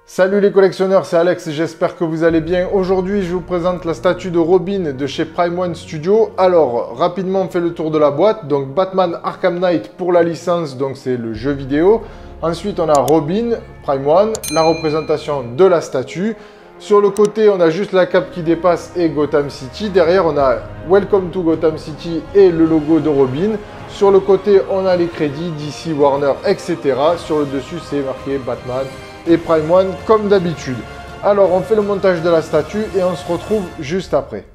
Salut les collectionneurs, c'est Alex, j'espère que vous allez bien. Aujourd'hui, je vous présente la statue de Robin de chez Prime One Studio. Alors, rapidement, on fait le tour de la boîte. Donc, Batman Arkham Knight pour la licence, donc c'est le jeu vidéo. Ensuite, on a Robin, Prime One, la représentation de la statue. Sur le côté, on a juste la cape qui dépasse et Gotham City. Derrière, on a Welcome to Gotham City et le logo de Robin. Sur le côté, on a les crédits DC, Warner, etc. Sur le dessus, c'est marqué Batman et Prime One comme d'habitude. Alors, on fait le montage de la statue et on se retrouve juste après.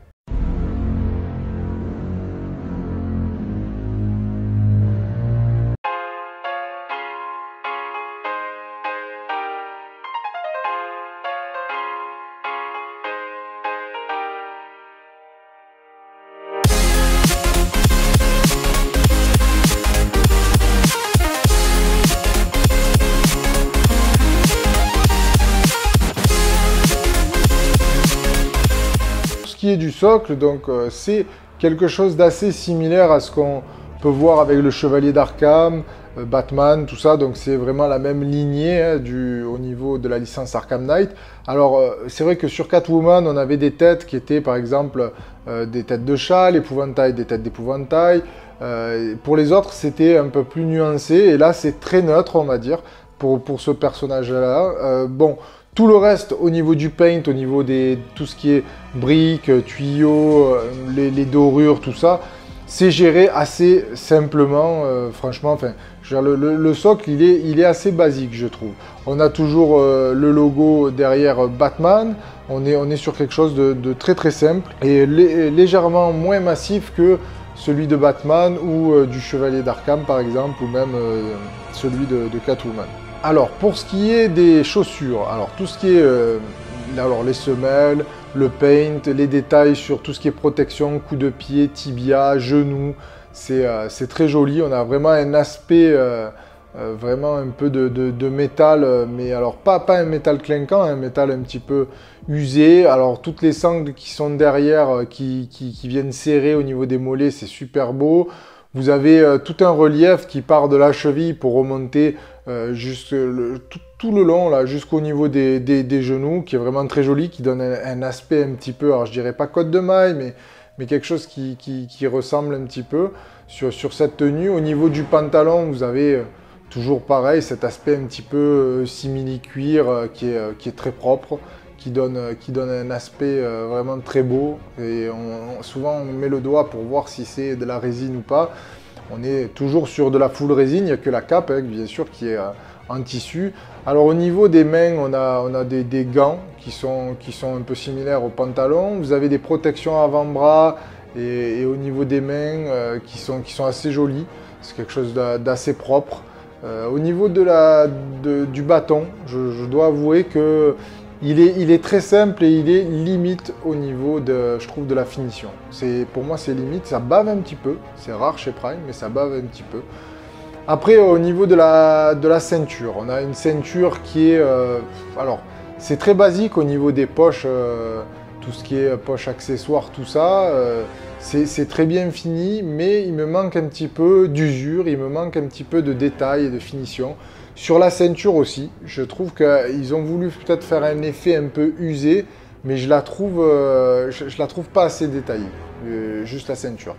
Qui est du socle, donc c'est quelque chose d'assez similaire à ce qu'on peut voir avec le Chevalier d'Arkham, Batman, tout ça, donc c'est vraiment la même lignée hein, au niveau de la licence Arkham Knight. Alors c'est vrai que sur Catwoman, on avait des têtes qui étaient par exemple des têtes de chat, l'épouvantail, des têtes d'épouvantail. Pour les autres, c'était un peu plus nuancé, et là c'est très neutre, on va dire, pour ce personnage-là. Bon. Tout le reste, au niveau du paint, au niveau de tout ce qui est briques, tuyaux, les dorures, tout ça, c'est géré assez simplement, franchement. Enfin, je veux dire, le socle, il est assez basique, je trouve. On a toujours le logo derrière Batman. On est sur quelque chose de très très simple et légèrement moins massif que celui de Batman ou du Chevalier d'Arkham, par exemple, ou même celui de Catwoman. Alors, pour ce qui est des chaussures, alors tout ce qui est les semelles, le paint, les détails sur tout ce qui est protection, coup de pied, tibia, genou, c'est très joli. On a vraiment un aspect, vraiment un peu de métal, mais alors pas un métal clinquant, un métal un petit peu usé. Alors, toutes les sangles qui sont derrière, qui viennent serrer au niveau des mollets, c'est super beau. Vous avez tout un relief qui part de la cheville pour remonter tout le long, là, jusqu'au niveau des genoux, qui est vraiment très joli, qui donne un aspect un petit peu, alors je dirais pas côte de maille, mais quelque chose qui ressemble un petit peu sur cette tenue. Au niveau du pantalon, vous avez toujours pareil, cet aspect un petit peu simili-cuir qui est très propre, qui donne un aspect vraiment très beau. Et souvent, on met le doigt pour voir si c'est de la résine ou pas. On est toujours sur de la full résine, il n'y a que la cape, hein, bien sûr, qui est en tissu. Alors, au niveau des mains, on a des gants qui sont un peu similaires au pantalon. Vous avez des protections avant-bras et au niveau des mains qui sont assez jolies. C'est quelque chose d'assez propre. Au niveau du bâton, je dois avouer que il est très simple et il est limite au niveau je trouve, de la finition. Pour moi, c'est limite, ça bave un petit peu. C'est rare chez Prime, mais ça bave un petit peu. Après, au niveau de la ceinture, on a une ceinture qui est... alors, c'est très basique au niveau des poches, tout ce qui est poches accessoires, tout ça. C'est très bien fini, mais il me manque un petit peu d'usure, il me manque un petit peu de détail et de finition. Sur la ceinture aussi, je trouve qu'ils ont voulu peut-être faire un effet un peu usé, mais je la trouve pas assez détaillée, juste la ceinture.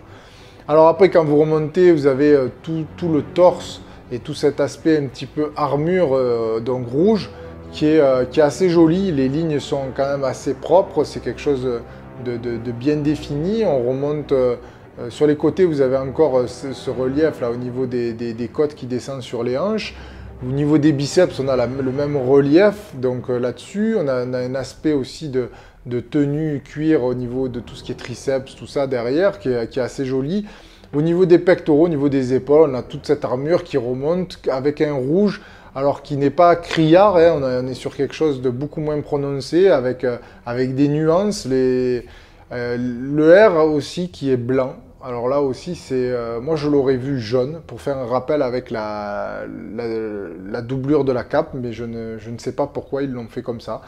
Alors après, quand vous remontez, vous avez tout le torse et tout cet aspect un petit peu armure, donc rouge, qui est assez joli. Les lignes sont quand même assez propres, c'est quelque chose de bien défini. On remonte sur les côtés, vous avez encore ce relief là au niveau des côtes qui descendent sur les hanches. Au niveau des biceps, on a le même relief, donc là-dessus, on a un aspect aussi de tenue cuir au niveau de tout ce qui est triceps, tout ça derrière, qui est assez joli. Au niveau des pectoraux, au niveau des épaules, on a toute cette armure qui remonte avec un rouge, alors qui n'est pas criard, hein, on est sur quelque chose de beaucoup moins prononcé, avec des nuances. Le R aussi qui est blanc. Alors là aussi, moi je l'aurais vu jaune pour faire un rappel avec la doublure de la cape, mais je ne sais pas pourquoi ils l'ont fait comme ça.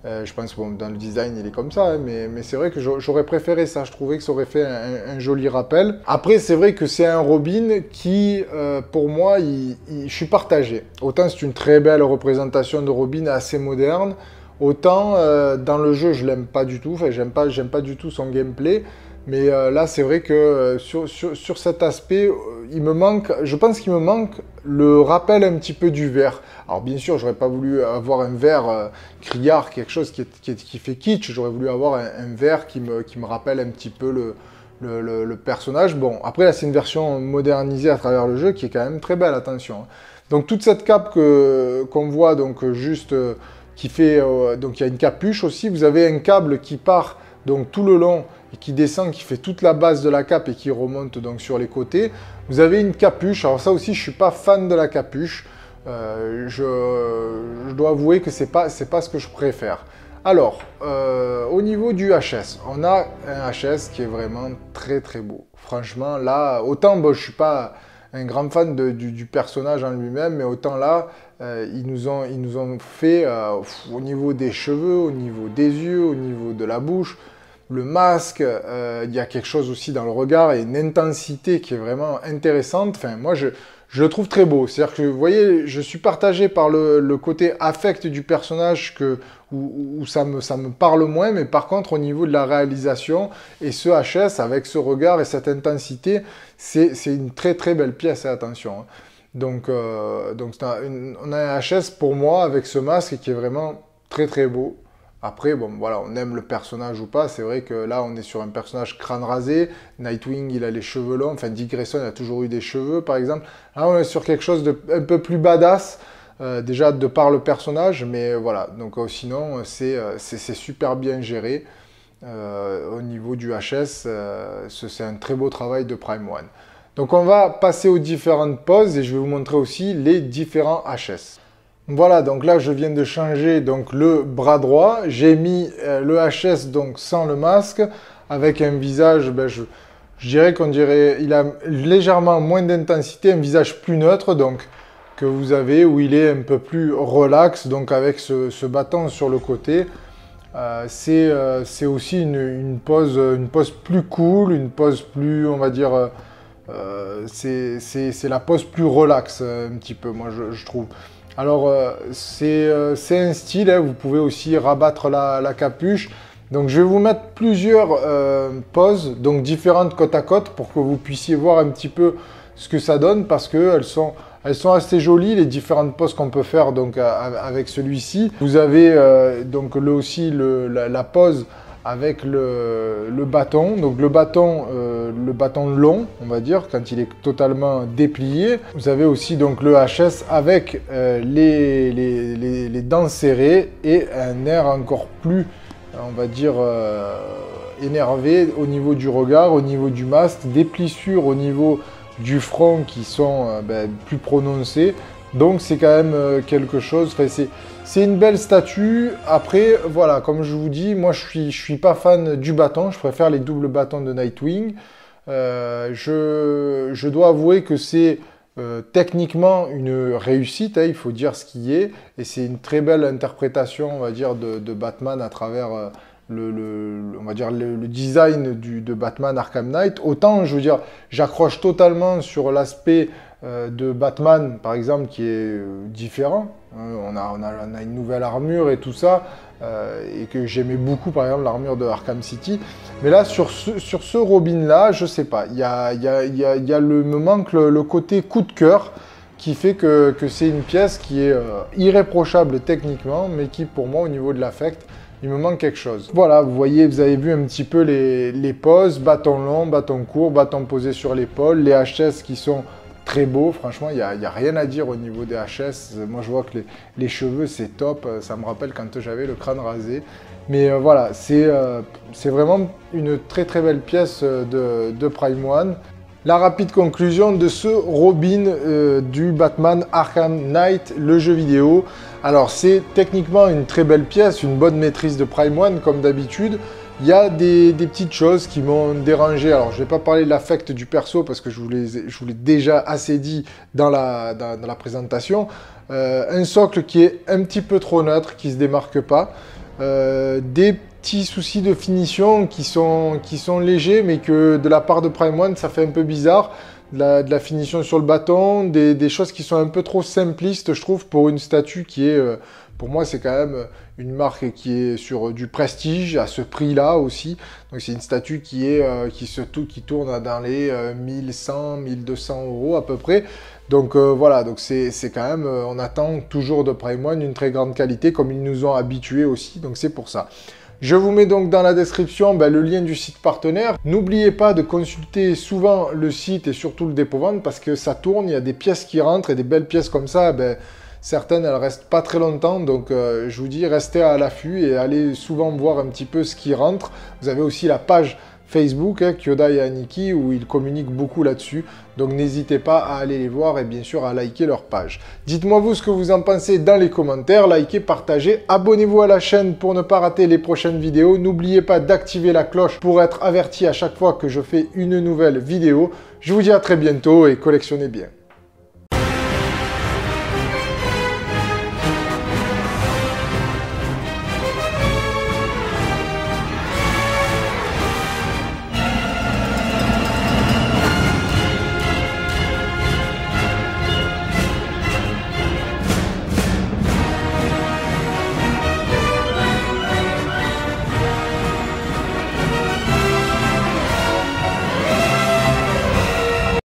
Je pense que bon, dans le design, il est comme ça, hein, mais c'est vrai que j'aurais préféré ça. Je trouvais que ça aurait fait un joli rappel. Après, c'est vrai que c'est un Robin qui, pour moi, je suis partagé. Autant c'est une très belle représentation de Robin, assez moderne, autant dans le jeu, je l'aime pas du tout. Enfin, j'aime pas du tout son gameplay. Mais là, c'est vrai que sur cet aspect, il me manque, je pense qu'il me manque le rappel un petit peu du vert. Alors bien sûr, j'aurais pas voulu avoir un vert criard, quelque chose qui fait kitsch. J'aurais voulu avoir un vert qui me rappelle un petit peu le personnage. Bon, après là, c'est une version modernisée à travers le jeu qui est quand même très belle, attention. Donc toute cette cape qu'on voit, donc juste qui fait, donc il y a une capuche aussi. Vous avez un câble qui part donc tout le long et qui descend, qui fait toute la base de la cape et qui remonte donc sur les côtés. Vous avez une capuche. Alors ça aussi, je suis pas fan de la capuche. Je dois avouer que c'est pas ce que je préfère. Alors, au niveau du HS, on a un HS qui est vraiment très très beau. Franchement, là, autant bon, je suis pas un grand fan du personnage en lui-même, mais autant là, ils nous ont fait au niveau des cheveux, au niveau des yeux, au niveau de la bouche, le masque, il y a quelque chose aussi dans le regard et une intensité qui est vraiment intéressante. Enfin, moi, je le trouve très beau. C'est-à-dire que, vous voyez, je suis partagé par le côté affect du personnage où ça me parle moins, mais par contre, au niveau de la réalisation et ce HS avec ce regard et cette intensité, c'est une très très belle pièce, attention. Hein. Donc on a un HS pour moi avec ce masque qui est vraiment très très beau. Après, bon, voilà, on aime le personnage ou pas. C'est vrai que là, on est sur un personnage crâne rasé. Nightwing, il a les cheveux longs. Enfin, Dick Grayson a toujours eu des cheveux, par exemple. Là, on est sur quelque chose de un peu plus badass, déjà de par le personnage. Mais voilà, donc sinon, c'est super bien géré. Au niveau du HS, c'est un très beau travail de Prime One. Donc, on va passer aux différentes poses et je vais vous montrer aussi les différents HS. Voilà, donc là je viens de changer donc le bras droit, j'ai mis le HS donc sans le masque, avec un visage, ben, je dirais il a légèrement moins d'intensité, un visage plus neutre donc que vous avez où il est un peu plus relax, donc avec ce bâton sur le côté. C'est aussi une pose plus cool, une pose plus, on va dire, c'est la pose plus relax un petit peu, moi je trouve. Alors, c'est un style, hein, vous pouvez aussi rabattre la capuche. Donc, je vais vous mettre plusieurs poses, donc différentes côte à côte, pour que vous puissiez voir un petit peu ce que ça donne, parce qu'elles sont assez jolies, les différentes poses qu'on peut faire donc, avec celui-ci. Vous avez donc aussi la pose avec le bâton, donc le bâton long, on va dire, quand il est totalement déplié. Vous avez aussi donc le HS avec les dents serrées et un air encore plus, on va dire, énervé au niveau du regard, au niveau du masque, des plissures au niveau du front qui sont plus prononcées. Donc c'est quand même quelque chose, enfin, c'est une belle statue. Après, voilà, comme je vous dis, moi je suis pas fan du bâton, je préfère les doubles bâtons de Nightwing. Je dois avouer que c'est techniquement une réussite, hein, il faut dire ce qui est, et c'est une très belle interprétation, on va dire, de Batman à travers on va dire le design de Batman Arkham Knight. Autant, je veux dire, j'accroche totalement sur l'aspect de Batman, par exemple, qui est différent. On a une nouvelle armure et tout ça, et que j'aimais beaucoup, par exemple, l'armure de Arkham City. Mais là, sur ce Robin-là, je sais pas, il me manque le côté coup de cœur qui fait que c'est une pièce qui est irréprochable techniquement, mais qui, pour moi, au niveau de l'affect, il me manque quelque chose. Voilà, vous voyez, vous avez vu un petit peu les poses, bâton long, bâton court, bâton posé sur l'épaule, les HS qui sont très beaux, franchement, il n'y a rien à dire au niveau des HS. Moi, je vois que les cheveux, c'est top, ça me rappelle quand j'avais le crâne rasé. Mais voilà, c'est vraiment une très très belle pièce de Prime One. La rapide conclusion de ce Robin du Batman Arkham Knight, le jeu vidéo. Alors c'est techniquement une très belle pièce, une bonne maîtrise de Prime One comme d'habitude. Il y a des petites choses qui m'ont dérangé. Alors je ne vais pas parler de l'affect du perso parce que je vous l'ai déjà assez dit dans la présentation. Un socle qui est un petit peu trop neutre, qui ne se démarque pas. des petits soucis de finition qui sont légers, mais que de la part de Prime One, ça fait un peu bizarre. De la finition sur le bâton, des choses qui sont un peu trop simplistes, je trouve, pour une statue qui est, pour moi, c'est quand même une marque qui est sur du prestige, à ce prix-là aussi. Donc c'est une statue qui tourne dans les 1100, 1200 euros à peu près. Donc voilà, donc c'est quand même, on attend toujours de Prime One une très grande qualité, comme ils nous ont habitués aussi, donc c'est pour ça. Je vous mets donc dans la description le lien du site partenaire. N'oubliez pas de consulter souvent le site et surtout le dépôt-vente parce que ça tourne, il y a des pièces qui rentrent et des belles pièces comme ça, certaines elles restent pas très longtemps. Donc je vous dis, restez à l'affût et allez souvent voir un petit peu ce qui rentre. Vous avez aussi la page Facebook, Kyodai et Aniki, où ils communiquent beaucoup là-dessus. Donc n'hésitez pas à aller les voir et bien sûr à liker leur page. Dites-moi vous ce que vous en pensez dans les commentaires, likez, partagez, abonnez-vous à la chaîne pour ne pas rater les prochaines vidéos. N'oubliez pas d'activer la cloche pour être averti à chaque fois que je fais une nouvelle vidéo. Je vous dis à très bientôt et collectionnez bien.